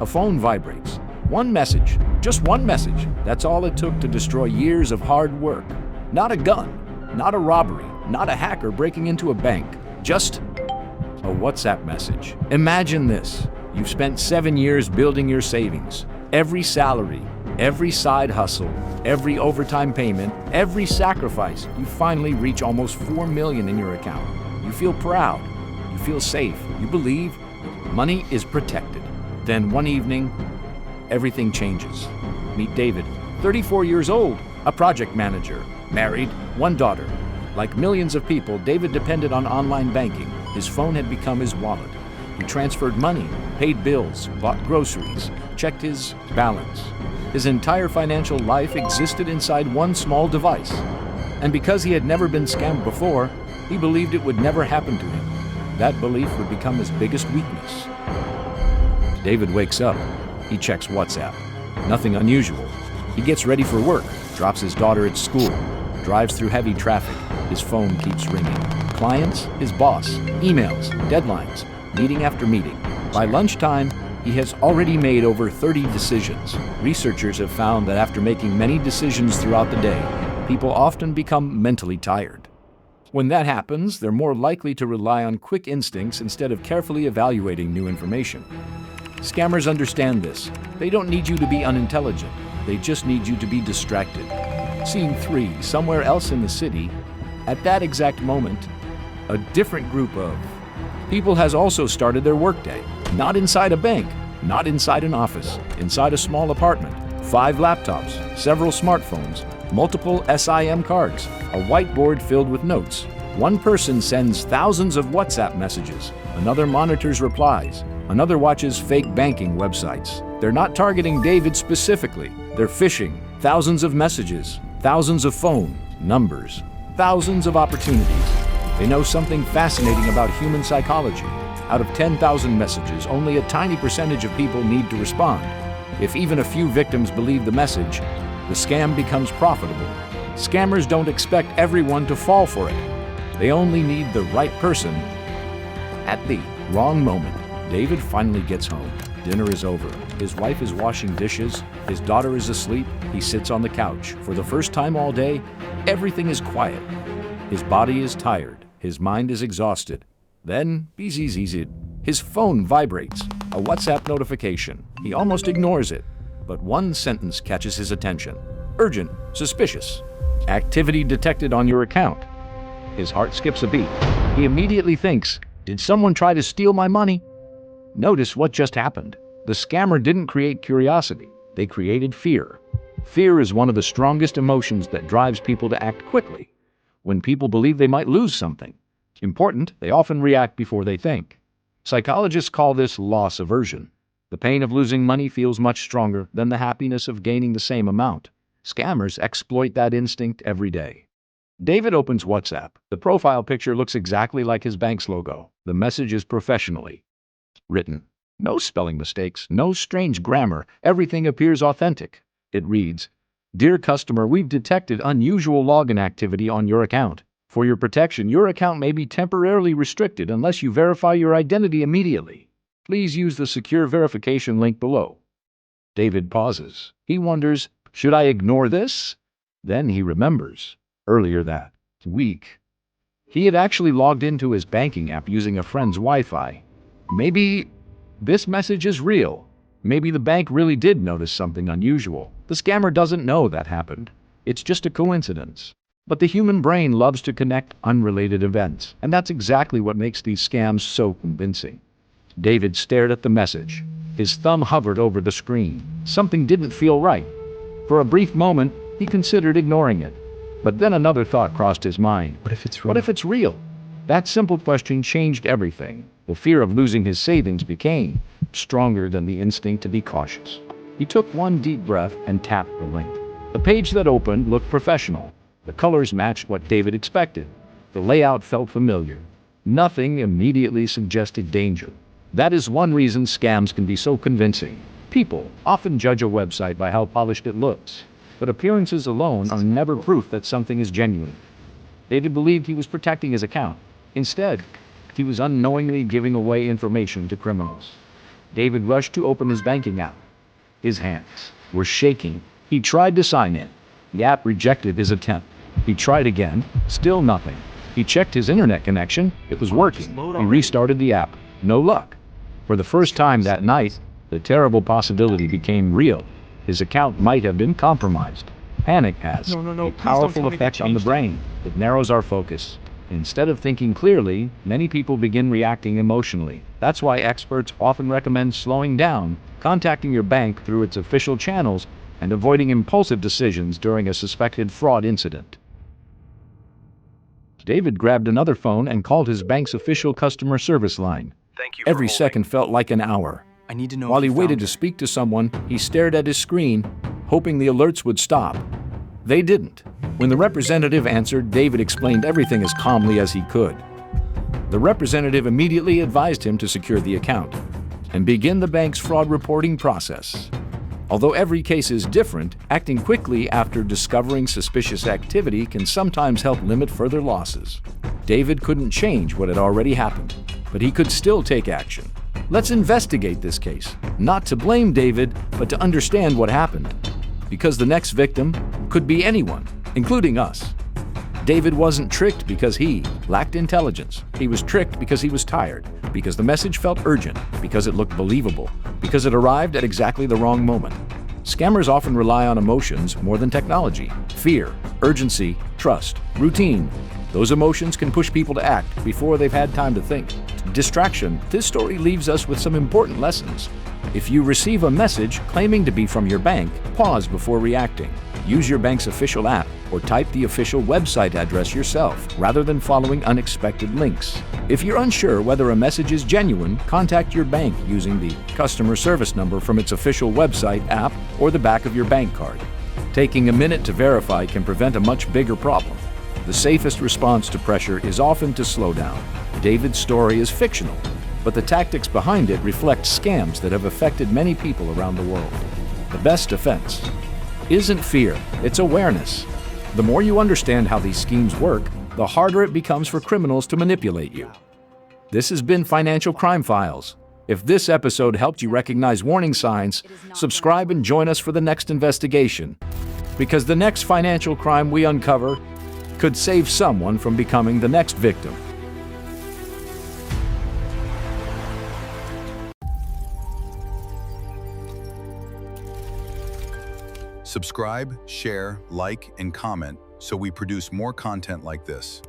A phone vibrates. One message, just one message. That's all it took to destroy years of hard work. Not a gun, not a robbery, not a hacker breaking into a bank. Just a WhatsApp message. Imagine this. You've spent 7 years building your savings. Every salary, every side hustle, every overtime payment, every sacrifice. You finally reach almost $4 million in your account. You feel proud. You feel safe. You believe money is protected. Then one evening, everything changes. Meet David, 34 years old, a project manager, married, one daughter. Like millions of people, David depended on online banking. His phone had become his wallet. He transferred money, paid bills, bought groceries, checked his balance. His entire financial life existed inside one small device. And because he had never been scammed before, he believed it would never happen to him. That belief would become his biggest weakness. David wakes up. He checks WhatsApp. Nothing unusual. He gets ready for work, drops his daughter at school, drives through heavy traffic. His phone keeps ringing. Clients, his boss, emails, deadlines, meeting after meeting. By lunchtime, he has already made over 30 decisions. Researchers have found that after making many decisions throughout the day, people often become mentally tired. When that happens, they're more likely to rely on quick instincts instead of carefully evaluating new information. Scammers understand this. They don't need you to be unintelligent. They just need you to be distracted. Scene 3, somewhere else in the city, at that exact moment, a different group of people has also started their workday. Not inside a bank, not inside an office, inside a small apartment. 5 laptops, several smartphones, multiple SIM cards, a whiteboard filled with notes. One person sends thousands of WhatsApp messages. Another monitors replies. Another watches fake banking websites. They're not targeting David specifically. They're phishing. Thousands of messages, thousands of phone numbers, thousands of opportunities. They know something fascinating about human psychology. Out of 10,000 messages, only a tiny percentage of people need to respond. If even a few victims believe the message, the scam becomes profitable. Scammers don't expect everyone to fall for it. They only need the right person at the wrong moment. David finally gets home. Dinner is over. His wife is washing dishes. His daughter is asleep. He sits on the couch. For the first time all day, everything is quiet. His body is tired. His mind is exhausted. Then, his phone vibrates. A WhatsApp notification. He almost ignores it. But one sentence catches his attention. Urgent. Suspicious. Activity detected on your account. His heart skips a beat. He immediately thinks, did someone try to steal my money? Notice what just happened. The scammer didn't create curiosity. They created fear. Fear is one of the strongest emotions that drives people to act quickly. When people believe they might lose something important, they often react before they think. Psychologists call this loss aversion. The pain of losing money feels much stronger than the happiness of gaining the same amount. Scammers exploit that instinct every day. David opens WhatsApp. The profile picture looks exactly like his bank's logo. The message is professionally written. No spelling mistakes, no strange grammar. Everything appears authentic. It reads, "Dear customer, we've detected unusual login activity on your account. For your protection, your account may be temporarily restricted unless you verify your identity immediately. Please use the secure verification link below." David pauses. He wonders, should I ignore this? Then he remembers. Earlier that week, he had actually logged into his banking app using a friend's Wi-Fi. Maybe this message is real. Maybe the bank really did notice something unusual. The scammer doesn't know that happened. It's just a coincidence. But the human brain loves to connect unrelated events, and that's exactly what makes these scams so convincing. David stared at the message. His thumb hovered over the screen. Something didn't feel right. For a brief moment, he considered ignoring it. But then another thought crossed his mind. What if it's real? What if it's real? That simple question changed everything. The fear of losing his savings became stronger than the instinct to be cautious. He took one deep breath and tapped the link. The page that opened looked professional. The colors matched what David expected. The layout felt familiar. Nothing immediately suggested danger. That is one reason scams can be so convincing. People often judge a website by how polished it looks, but appearances alone are never proof that something is genuine. David believed he was protecting his account. Instead, he was unknowingly giving away information to criminals. David rushed to open his banking app. His hands were shaking. He tried to sign in. The app rejected his attempt. He tried again. Still nothing. He checked his internet connection. It was working. He restarted the app. No luck. For the first time that night, the terrible possibility became real. His account might have been compromised. Panic has a powerful effect on the brain. It narrows our focus. Instead of thinking clearly, many people begin reacting emotionally. That's why experts often recommend slowing down, contacting your bank through its official channels, and avoiding impulsive decisions during a suspected fraud incident. David grabbed another phone and called his bank's official customer service line. Thank you for Every holding. second felt like an hour. I need to know While if he you waited found to her. speak to someone, he stared at his screen, hoping the alerts would stop. They didn't. When the representative answered, David explained everything as calmly as he could. The representative immediately advised him to secure the account and begin the bank's fraud reporting process. Although every case is different, acting quickly after discovering suspicious activity can sometimes help limit further losses. David couldn't change what had already happened, but he could still take action. Let's investigate this case, not to blame David, but to understand what happened. Because the next victim could be anyone, including us. David wasn't tricked because he lacked intelligence. He was tricked because he was tired, because the message felt urgent, because it looked believable, because it arrived at exactly the wrong moment. Scammers often rely on emotions more than technology. Fear, urgency, trust, routine. Those emotions can push people to act before they've had time to think. Distraction. This story leaves us with some important lessons. If you receive a message claiming to be from your bank, pause before reacting. Use your bank's official app or type the official website address yourself rather than following unexpected links. If you're unsure whether a message is genuine, contact your bank using the customer service number from its official website, app, or the back of your bank card. Taking a minute to verify can prevent a much bigger problem. The safest response to pressure is often to slow down. David's story is fictional, but the tactics behind it reflect scams that have affected many people around the world. The best defense isn't fear, it's awareness. The more you understand how these schemes work, the harder it becomes for criminals to manipulate you. This has been Financial Crime Files. If this episode helped you recognize warning signs, subscribe and join us for the next investigation. Because the next financial crime we uncover could save someone from becoming the next victim. Subscribe, share, like, and comment so we produce more content like this.